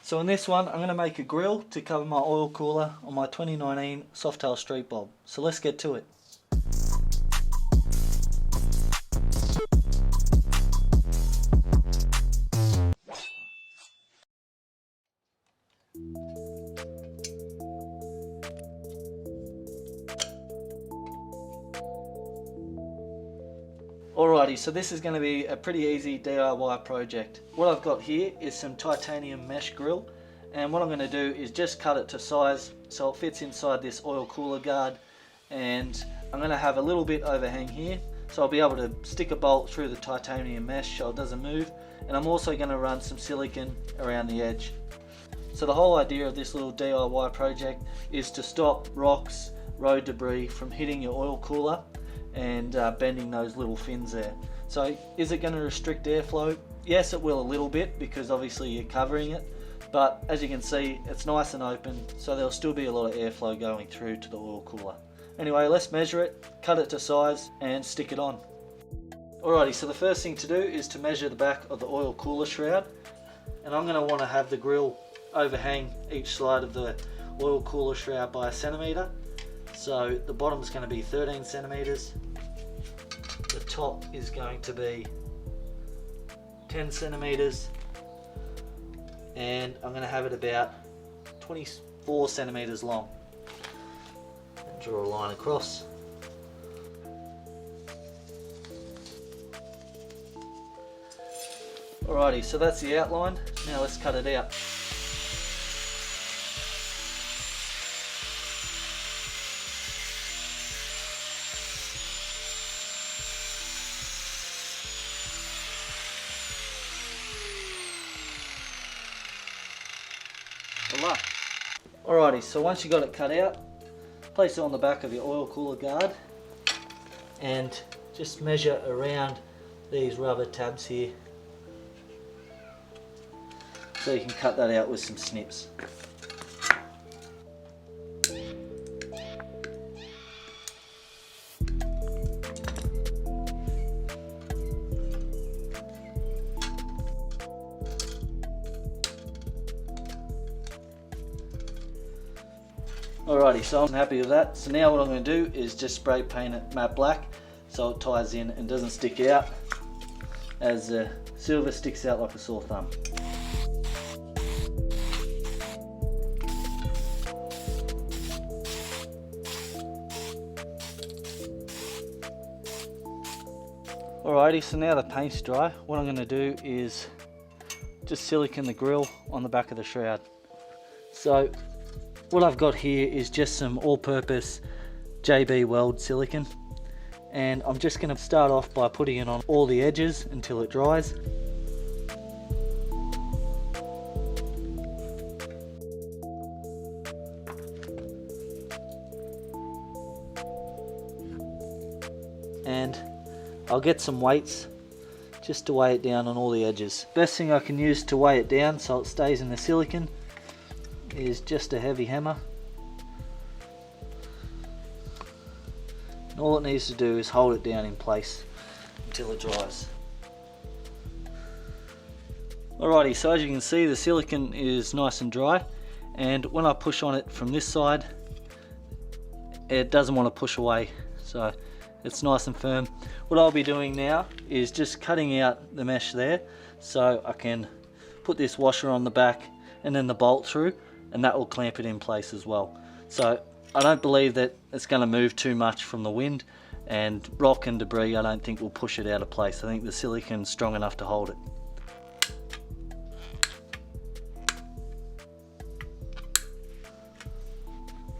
So in this one, I'm going to make a grill to cover my oil cooler on my 2019 Softail Street Bob. So let's get to it. Alrighty, so this is going to be a pretty easy DIY project. What I've got here is some titanium mesh grill, and what I'm going to do is just cut it to size so it fits inside this oil cooler guard, and I'm going to have a little bit overhang here so I'll be able to stick a bolt through the titanium mesh so it doesn't move, and I'm also going to run some silicone around the edge. So the whole idea of this little DIY project is to stop rocks, road debris from hitting your oil cooler and bending those little fins there. So is it going to restrict airflow? Yes, it will a little bit because obviously you're covering it, but as you can see it's nice and open, so there'll still be a lot of airflow going through to the oil cooler. Anyway, let's measure it, cut it to size and stick it on. Alrighty, so the first thing to do is to measure the back of the oil cooler shroud, and I'm going to want to have the grill overhang each side of the oil cooler shroud by 1 centimetre. So the bottom is going to be 13 centimetres, the top is going to be 10 centimetres, and I'm going to have it about 24 centimetres long. And draw a line across. Alrighty, so that's the outline. Now let's cut it out. Alrighty, so once you got it cut out, place it on the back of your oil cooler guard and just measure around these rubber tabs here so you can cut that out with some snips. Alrighty, so I'm happy with that. So now what I'm going to do is just spray paint it matte black so it ties in and doesn't stick out, as silver sticks out like a sore thumb. Alrighty, so now the paint's dry, what I'm going to do is just silicone the grill on the back of the shroud. So what I've got here is just some all-purpose JB Weld silicone, and I'm just going to start off by putting it on all the edges until it dries. And I'll get some weights just to weigh it down on all the edges. Best thing I can use to weigh it down so it stays in the silicone is just a heavy hammer. And all it needs to do is hold it down in place until it dries. Alrighty, so as you can see the silicone is nice and dry, and when I push on it from this side it doesn't want to push away, so it's nice and firm. What I'll be doing now is just cutting out the mesh there so I can put this washer on the back and then the bolt through, and that will clamp it in place as well. So I don't believe that it's going to move too much from the wind, and rock and debris I don't think will push it out of place. I think the silicone's strong enough to hold it.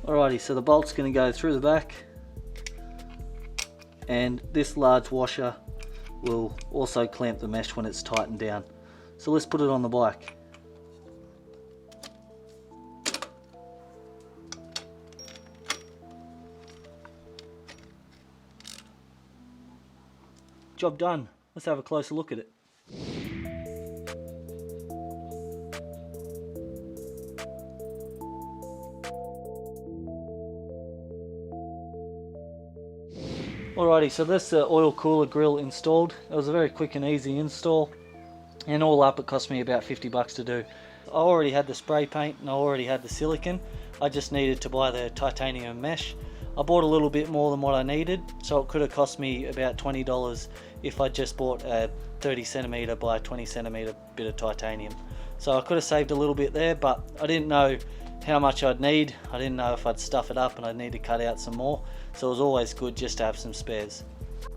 Alrighty, so the bolt's going to go through the back, and this large washer will also clamp the mesh when it's tightened down. So let's put it on the bike. Job done. Let's have a closer look at it. Alrighty, so that's the oil cooler grill installed. It was a very quick and easy install, and all up it cost me about 50 bucks to do. already had the spray paint and I already had the silicone. I just needed to buy the titanium mesh. I bought a little bit more than what I needed, so it could have cost me about $20 if I just bought a 30cm by 20cm bit of titanium. So I could have saved a little bit there, but I didn't know how much I'd need. I didn't know if I'd stuff it up and I'd need to cut out some more, so it was always good just to have some spares.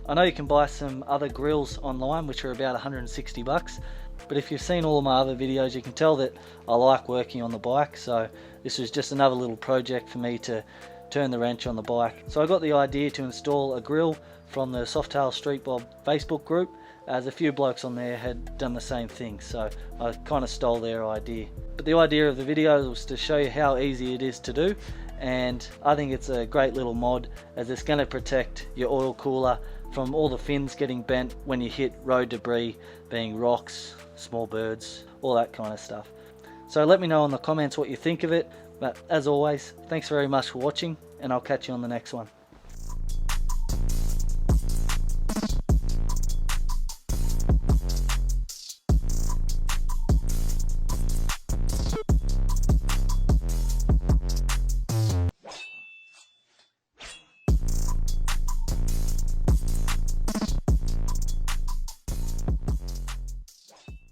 I know you can buy some other grills online which are about 160 bucks, but if you've seen all of my other videos you can tell that I like working on the bike, so this was just another little project for me to turn the wrench on the bike. So I got the idea to install a grill from the Softail Street Facebook group, as a few blokes on there had done the same thing, so I kind of stole their idea. But the idea of the video was to show you how easy it is to do, and I think it's a great little mod as it's going to protect your oil cooler from all the fins getting bent when you hit road debris, being rocks, small birds, all that kind of stuff. So let me know in the comments what you think of it, but as always, thanks very much for watching and I'll catch you on the next one.